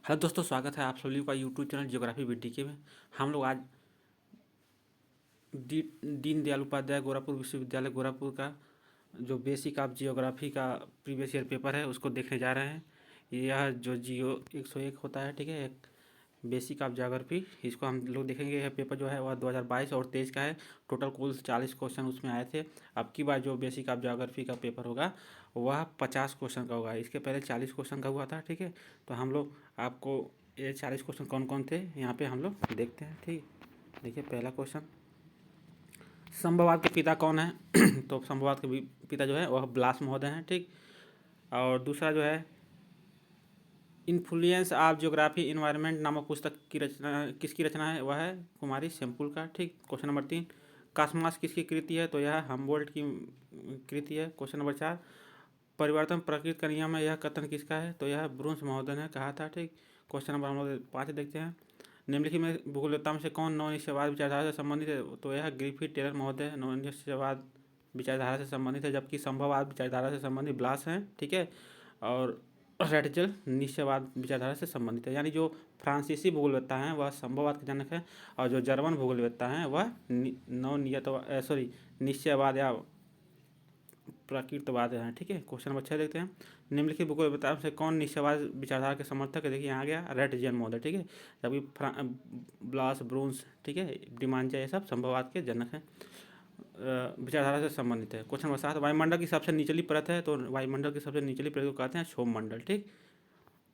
Hello दोस्तों, स्वागत है आप सभी का यूट्यूब चैनल ज्योग्राफी वीडियो में। हम लोग आज दीनदयाल उपाध्याय गोरखपुर विश्वविद्यालय गोरखपुर का जो बेसिक ऑफ जियोग्राफी का प्रीवियस ईयर पेपर है उसको देखने जा रहे हैं। यह जो जियो 101 होता है, ठीक है, एक बेसिक ऑफ ज्योग्राफी, इसको हम लोग देखेंगे। यह पेपर जो है वह 2022 और 23 का है। टोटल कुल 40 क्वेश्चन उसमें आए थे। अब की बार जो बेसिक ऑफ ज्योग्राफी का पेपर होगा वह 50 क्वेश्चन का होगा। इसके पहले 40 क्वेश्चन का हुआ था, ठीक है। तो हम लोग आपको ये 40 क्वेश्चन कौन कौन थे यहाँ पे हम लोग देखते हैं, ठीक। देखिए, पहला क्वेश्चन, संभववाद के पिता कौन है? तो संभववाद के पिता जो है वह ब्लास महोदय हैं, ठीक। और दूसरा जो है, इन्फ्लुएंस ऑफ ज्योग्राफी इन्वायरमेंट नामक पुस्तक की रचना किसकी रचना है? वह है कुमारी सेम्पुल का, ठीक। क्वेश्चन नंबर 3, कास्मास किसकी कृति है? तो यह हम्बोल्ट की कृति है। क्वेश्चन नंबर 4, परिवर्तन प्रकृति का नियम है, यह कथन किसका है? तो यह ब्रुन्स महोदय ने कहा था, ठीक। क्वेश्चन नंबर हम लोग 5 देखते हैं, निम्नलिखित में भूगोलवेत्ता में से कौन नवनिश्चयवाद विचारधारा से संबंधित है? तो यह ग्रिफिथ टेलर महोदय नवनिश्चयवाद विचारधारा से संबंधित है, जबकि संभववाद विचारधारा से संबंधित ब्लास हैं, ठीक है। और रेटजल निश्चयवाद विचारधारा से संबंधित है। यानी जो फ्रांसीसी भूगोलवेत्ता हैं वह संभववाद के जनक हैं, और जो जर्मन भूगोलवेत्ता हैं वह निश्चयवाद या प्राकृतवाद हैं, ठीक है। क्वेश्चन नंबर 6 देखते हैं, निम्नलिखित भूगोलवेत्ता में से कौन निश्चयवाद विचारधारा के समर्थक है? देखिए यहाँ गया रेटजल महोदय, ठीक है। जबकि ब्लास, ब्रून्स, ठीक है, डिमांजा, ये सब संभववाद के जनक हैं, विचारधारा से संबंधित है। क्वेश्चन नंबर 7, वायुमंडल की सबसे निचली परत है? तो वायुमंडल की सबसे निचली परत को कहते हैं क्षोभमंडल, ठीक।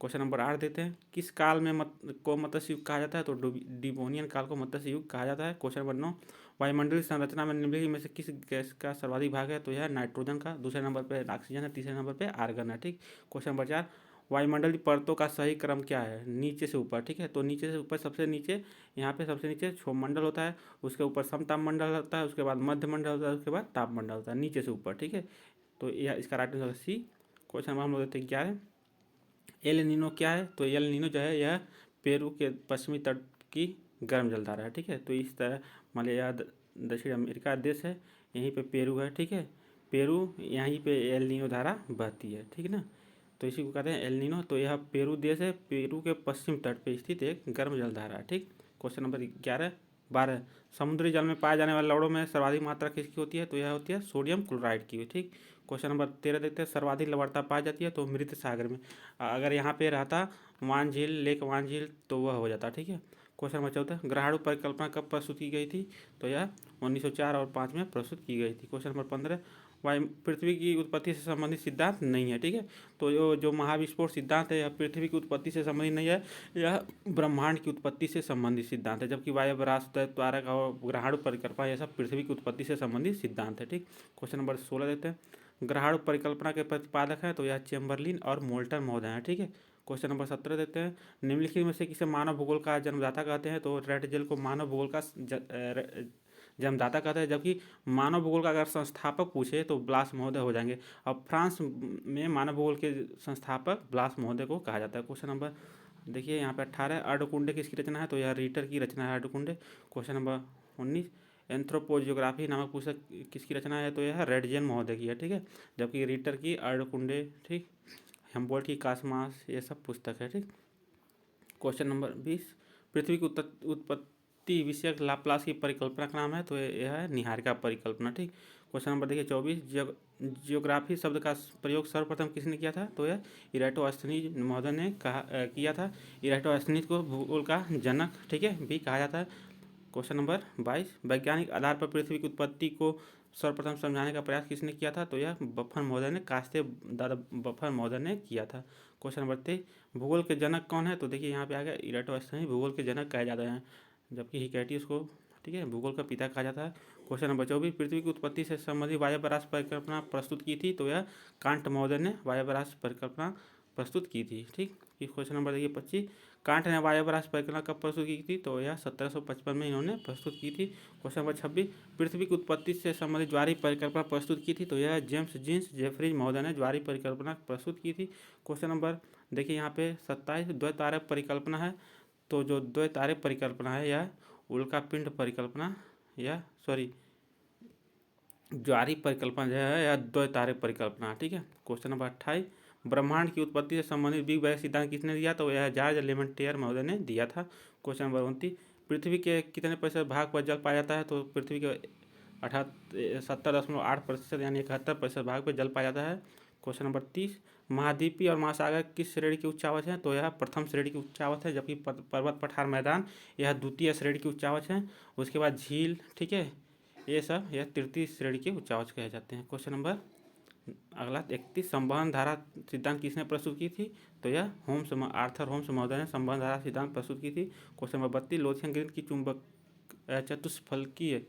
क्वेश्चन नंबर 8 देते हैं, किस काल में को मत्स्य युग कहा जाता है? तो डिवोनियन काल को मत्स्य युग कहा जाता है। क्वेश्चन नंबर 9, वायुमंडलीय संरचना में निम्नलिखित में से किस गैस का सर्वाधिक भाग है? तो यह नाइट्रोजन का। दूसरे नंबर पे ऑक्सीजन है, तीसरे नंबर पे आर्गन है, ठीक। क्वेश्चन नंबर 4, वायुमंडलीय परतों का सही क्रम क्या है? नीचे से ऊपर, ठीक है। तो नीचे से ऊपर सबसे नीचे, यहाँ पे सबसे नीचे क्षोभमंडल होता है, उसके ऊपर समतापमंडल होता है, उसके बाद मध्यमंडल होता है, उसके बाद तापमंडल होता है, नीचे से ऊपर, ठीक है। तो यह इसका right answer C. Question number हम लोग देते हैं 11, एल नीनो क्या है? तो एल नीनो जो है यह पेरू के पश्चिमी तट की गर्म जलधारा है, ठीक है। तो इस तरह मान लिया यह दक्षिण अमेरिका देश है, यहीं पे पेरू है, ठीक है। पेरू, यहीं पे एल नीनो धारा बहती है, ठीक है ना। तो इसी को कहते हैं एल नीनो। तो यह पेरू देश है, पेरू के पश्चिम तट पे स्थित एक गर्म जलधारा है, ठीक। क्वेश्चन नंबर 12, समुद्री जल में पाए जाने वाले लवणों में सर्वाधिक मात्रा किसकी होती है? तो यह होती है सोडियम क्लोराइड की, ठीक। क्वेश्चन नंबर 13 देखते हैं, सर्वाधिक लवणता पाई जाती है? तो मृत सागर में। अगर यहाँ पे रहता वान झील, लेक वान झील, तो वह हो जाता, ठीक है। क्वेश्चन नंबर 14, ग्रहाणु परिकल्पना कब प्रस्तुत की गई थी? तो यह 1904 और 5 में प्रस्तुत की गई थी। क्वेश्चन नंबर 15, वायु पृथ्वी की उत्पत्ति से संबंधित सिद्धांत नहीं है, ठीक है। तो जो महाविस्फोट सिद्धांत है यह पृथ्वी की उत्पत्ति से संबंधित नहीं है, यह ब्रह्मांड की उत्पत्ति से संबंधित सिद्धांत है। जबकि वायव्रास, तारक और ग्रहाणु परिकल्पना यह सब पृथ्वी की उत्पत्ति से संबंधित सिद्धांत है, ठीक। क्वेश्चन नंबर 16 देते हैं, ग्रहाणु परिकल्पना के प्रतिपादक हैं? तो यह चेम्बरलिन और मोल्टन महोदय हैं, ठीक है। क्वेश्चन नंबर 17 देते हैं, निम्नलिखित में से किसे मानव भूगोल का जन्मदाता कहते हैं? तो रेटजेल को मानव भूगोल का जन्मदाता कहते हैं, जबकि मानव भूगोल का अगर संस्थापक पूछे तो ब्लास महोदय हो जाएंगे। और फ्रांस में मानव भूगोल के संस्थापक ब्लास महोदय को कहा जाता है। क्वेश्चन नंबर देखिए यहाँ पे 18, अर्धकुंडे किसकी रचना है? तो यह रीटर की रचना है, अर्धकुंडे। क्वेश्चन नंबर 19, एंथ्रोपोजियोग्राफी नामक पुस्तक किसकी रचना है? तो यह रेडजेन महोदय की है, ठीक है। जबकि रीटर की अर्धकुंडे, ठीक। हेम्बोल्ट की कास्मास, ये सब पुस्तक है, ठीक। क्वेश्चन नंबर 20, पृथ्वी की उत्पत्ति विषयक लाप्लास की परिकल्पना का नाम है? तो यह है निहारिका परिकल्पना, ठीक। क्वेश्चन नंबर देखिए 24, जियोग्राफी शब्द का प्रयोग सर्वप्रथम किसने किया था? तो यह इराटोस्थनीज महोदय ने किया था। इराटोस्थनीज को भूगोल का जनक, ठीक है, भी कहा जाता है। क्वेश्चन नंबर 22, वैज्ञानिक आधार पर पृथ्वी की उत्पत्ति को सर्वप्रथम समझाने का प्रयास किसने किया था? तो यह बफर महोदय ने, कास्ते दादा बफर महोदय ने किया था। क्वेश्चन नंबर 23, भूगोल के जनक कौन है? तो देखिए यहाँ पे आ गया इराटोस्थनीज भूगोल के जनक कहे जाते हैं, जबकि हिकैटियस को, ठीक है, भूगोल का पिता कहा जाता है। क्वेश्चन नंबर 24, पृथ्वी की उत्पत्ति से संबंधित वायव्यरास परिकल्पना प्रस्तुत की थी? तो यह कांट महोदय ने वायव्यरास परिकल्पना प्रस्तुत की थी, ठीक। क्वेश्चन नंबर देखिए 25, कांट ने वायव्यरास परिकल्पना कब प्रस्तुत की थी? तो यह 1755 में इन्होंने प्रस्तुत की थी। क्वेश्चन नंबर 26, पृथ्वी की उत्पत्ति से संबंधित ज्वारीय परिकल्पना प्रस्तुत की थी? तो यह जेम्स जीन्स जेफरीज महोदय ने ज्वारीय परिकल्पना प्रस्तुत की थी। क्वेश्चन नंबर देखिए यहाँ पे 27, द्वैतारे परिकल्पना है? तो जो द्वैतारे परिकल्पना है यह उल्कापिंड परिकल्पना, या सॉरी ज्वारीय परिकल्पना जो है या द्वैतारे परिकल्पना, ठीक है। क्वेश्चन नंबर 28, ब्रह्मांड की उत्पत्ति से संबंधित बिग बैंग सिद्धांत किसने दिया? तो यह जॉर्ज लेमेंटियर महोदय ने दिया था। क्वेश्चन नंबर 29, पृथ्वी के कितने प्रतिशत भाग पर जल पाया जाता है? तो पृथ्वी के 70.8% यानी 71% भाग पर जल पाया जाता है। क्वेश्चन नंबर 30, महाद्वीपीय और महासागर किस श्रेणी की उच्चावच है? तो यह प्रथम श्रेणी की उच्चावच है, जबकि पर्वत पठार मैदान यह द्वितीय श्रेणी की उच्चावच है। उसके बाद झील, ठीक है, ये सब यह तृतीय श्रेणी के उच्चावच कहे जाते हैं। क्वेश्चन नंबर अगला 31, संवहन धारा सिद्धांत किसने प्रस्तुत की थी? तो यह आर्थर होम्स महोदय ने संवहन धारा सिद्धांत प्रस्तुत की थी। क्वेश्चन नंबर 32, लोथियन ग्रीन की चुंबक चतुष्फलकीय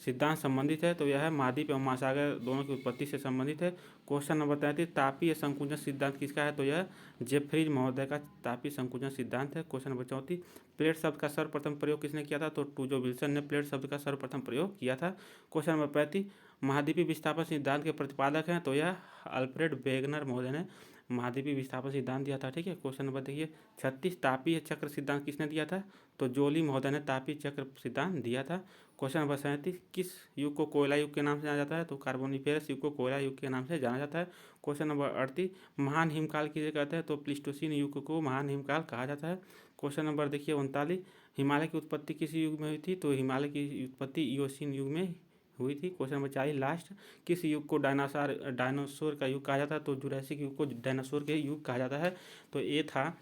सिद्धांत संबंधित है? तो यह महाद्वीप एवं महासागर दोनों की उत्पत्ति से संबंधित है। क्वेश्चन नंबर 33, तापीय संकुचन सिद्धांत किसका है? तो यह जेफ्रीज महोदय का तापीय संकुचन सिद्धांत है। क्वेश्चन नंबर 34, प्लेट शब्द का सर्वप्रथम प्रयोग किसने किया था? तो टूजो विल्सन ने प्लेट शब्द का सर्वप्रथम प्रयोग किया था। क्वेश्चन नंबर 35, महाद्वीपीय विस्थापन सिद्धांत के प्रतिपादक हैं? तो यह अल्फ्रेड वेगनर महोदय ने महाद्वीपीय विस्थापन सिद्धांत दिया था। ठीक है, क्वेश्चन नंबर देखिए 36, तापीय चक्र सिद्धांत किसने दिया था? तो जोली महोदय ने तापीय चक्र सिद्धांत दिया था। क्वेश्चन नंबर 37, किस युग को कोयला युग के नाम से जाना जाता है? तो कार्बोनिफेरस युग को कोयला युग के नाम से जाना जाता है। क्वेश्चन नंबर 38, महान हिमकाल किसे कहते हैं? तो प्लीस्टोसीन युग को महान हिमकाल कहा जाता है। क्वेश्चन नंबर देखिए 39, हिमालय की उत्पत्ति किस युग में हुई थी? तो हिमालय की उत्पत्ति इयोसीन युग में हुई थी। क्वेश्चन नंबर 40 लास्ट, किस युग को डायनासोर का युग कहा जाता है? तो जुरासिक युग को डायनासोर के युग कहा जाता है। तो ये था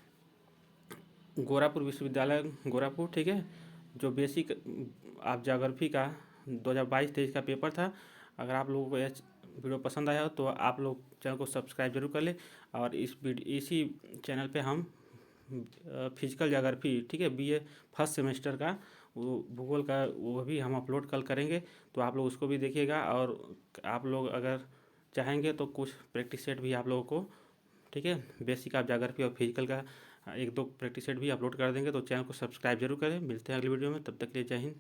गोरखपुर विश्वविद्यालय गोरखपुर, ठीक है, जो बेसिक आप ज्योग्राफी का 2022-23 का पेपर था। अगर आप लोगों को यह वीडियो पसंद आया हो तो आप लोग चैनल को सब्सक्राइब जरूर कर लें। और इसी चैनल पे हम फिजिकल ज्योग्राफी, ठीक है, बीए फर्स्ट सेमेस्टर का वो भूगोल का वो भी हम अपलोड कल करेंगे, तो आप लोग उसको भी देखिएगा। और आप लोग अगर चाहेंगे तो कुछ प्रैक्टिस सेट भी आप लोगों को, ठीक है, बेसिक आप ज्योग्राफी और फिजिकल का 1-2 प्रैक्टिस सेट भी अपलोड कर देंगे। तो चैनल को सब्सक्राइब जरूर करें। मिलते हैं अगली वीडियो में, तब तक के लिए जय हिंद।